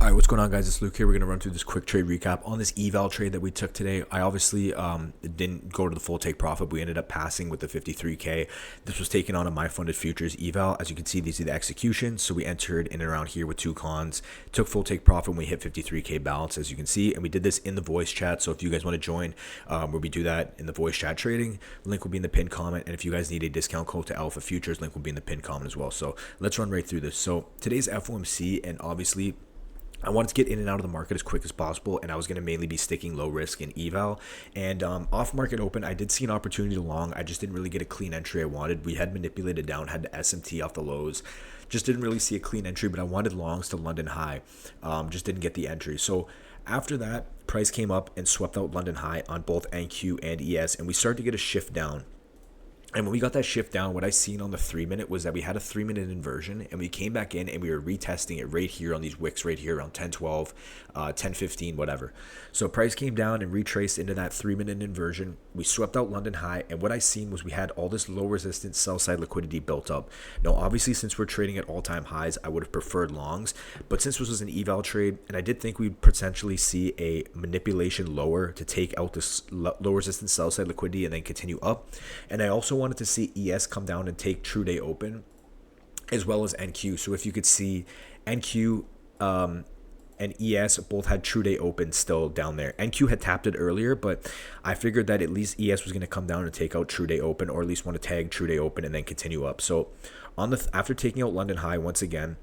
All right, what's going on, guys? It's Luke here. We're going to run through this quick trade recap on this Eval trade that we took today. I obviously didn't go to the full take profit, but we ended up passing with the 53K. This was taken on a My Funded Futures Eval. As you can see, these are the executions. So we entered in and around here with two cons, took full take profit when we hit 53K balance, as you can see. And we did this in the voice chat. So if you guys want to join where we do that in the voice chat trading, link will be in the pinned comment. And if you guys need a discount code to Alpha Futures, link will be in the pinned comment as well. So let's run right through this. So today's FOMC, and obviously I wanted to get in and out of the market as quick as possible, and I was going to mainly be sticking low risk in Eval. And off market open, I did see an opportunity to long. I just didn't really get a clean entry I wanted. We had manipulated down, had the SMT off the lows. Just didn't really see a clean entry, but I wanted longs to London high. Just didn't get the entry. So after that, price came up and swept out London high on both NQ and ES, and we started to get a shift down. And when we got that shift down, what I seen on the 3-minute was that we had a 3-minute inversion, and we came back in and we were retesting it right here on these wicks right here around 10:12, 10:15, whatever. So price came down and retraced into that 3-minute inversion. We swept out London high, and what I seen was we had all this low resistance sell side liquidity built up. Now, obviously, since we're trading at all-time highs, I would have preferred longs, but since this was an eval trade, and I did think we'd potentially see a manipulation lower to take out this low resistance sell side liquidity and then continue up, and I also wanted to see ES come down and take true day open as well as NQ. So if you could see NQ and ES both had true day open still down there. NQ had tapped it earlier, but I figured that at least ES was going to come down and take out true day open, or at least want to tag true day open and then continue up. So on the after taking out London high once again,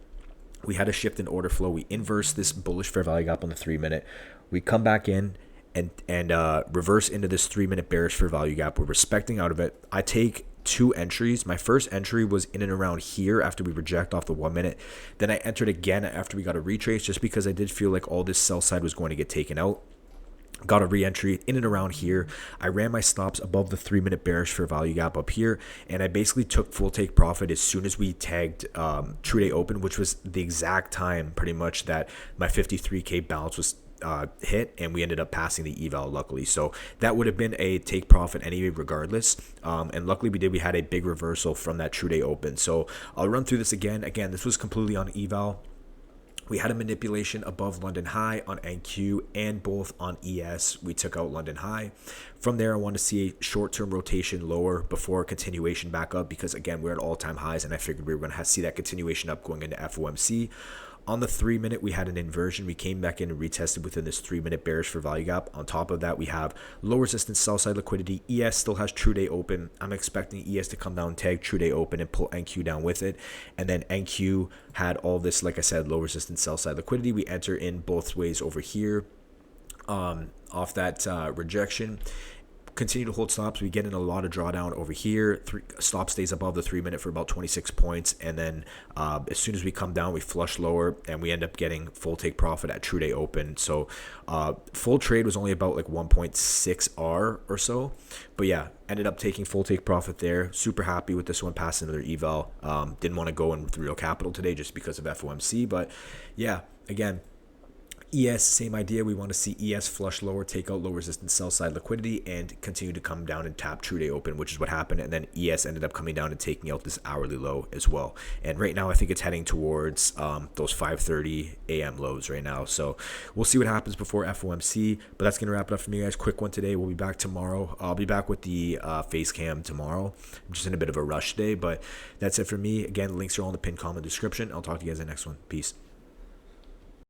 we had a shift in order flow. We inverse this bullish fair value gap on the 3-minute. We come back in and reverse into this 3-minute bearish fair value gap. We're respecting out of it. I take two entries. My first entry was in and around here after we reject off the 1-minute. Then I entered again after we got a retrace, just because I did feel like all this sell side was going to get taken out. Got a re-entry in and around here. I ran my stops above the 3-minute bearish fair value gap up here, and I basically took full take profit as soon as we tagged true day open, which was the exact time pretty much that my 53K balance was hit, and we ended up passing the eval luckily. So that would have been a take profit anyway regardless, and luckily we had a big reversal from that true day open. So I'll run through this again. This was completely on eval. We had a manipulation above London high on NQ and both on ES. We took out London high. From there, I want to see a short-term rotation lower before continuation back up, because again, we're at all-time highs, and I figured we were going to see that continuation up going into FOMC. On the 3-minute, we had an inversion. We came back in and retested within this 3-minute bearish for value gap. On top of that, we have low resistance sell side liquidity. ES still has true day open. I'm expecting ES to come down, tag true day open, and pull NQ down with it. And then NQ had all this, like I said, low resistance sell side liquidity. We enter in both ways over here off that rejection. Continue to hold stops. We get in a lot of drawdown over here. Stop stays above the 3-minute for about 26 points, and then as soon as we come down, we flush lower, and we end up getting full take profit at true day open. So full trade was only about like 1.6 R or so, but yeah, ended up taking full take profit there. Super happy with this one, passing another eval. Didn't want to go in with real capital today just because of FOMC, but yeah, again, ES, same idea. We want to see ES flush lower, take out low resistance sell side liquidity, and continue to come down and tap true day open, which is what happened. And then ES ended up coming down and taking out this hourly low as well. And right now, I think it's heading towards those 5:30 a.m. lows right now. So we'll see what happens before FOMC. But that's going to wrap it up for me, guys. Quick one today. We'll be back tomorrow. I'll be back with the face cam tomorrow. I'm just in a bit of a rush today, but that's it for me. Again, links are all in the pinned comment description. I'll talk to you guys in the next one. Peace.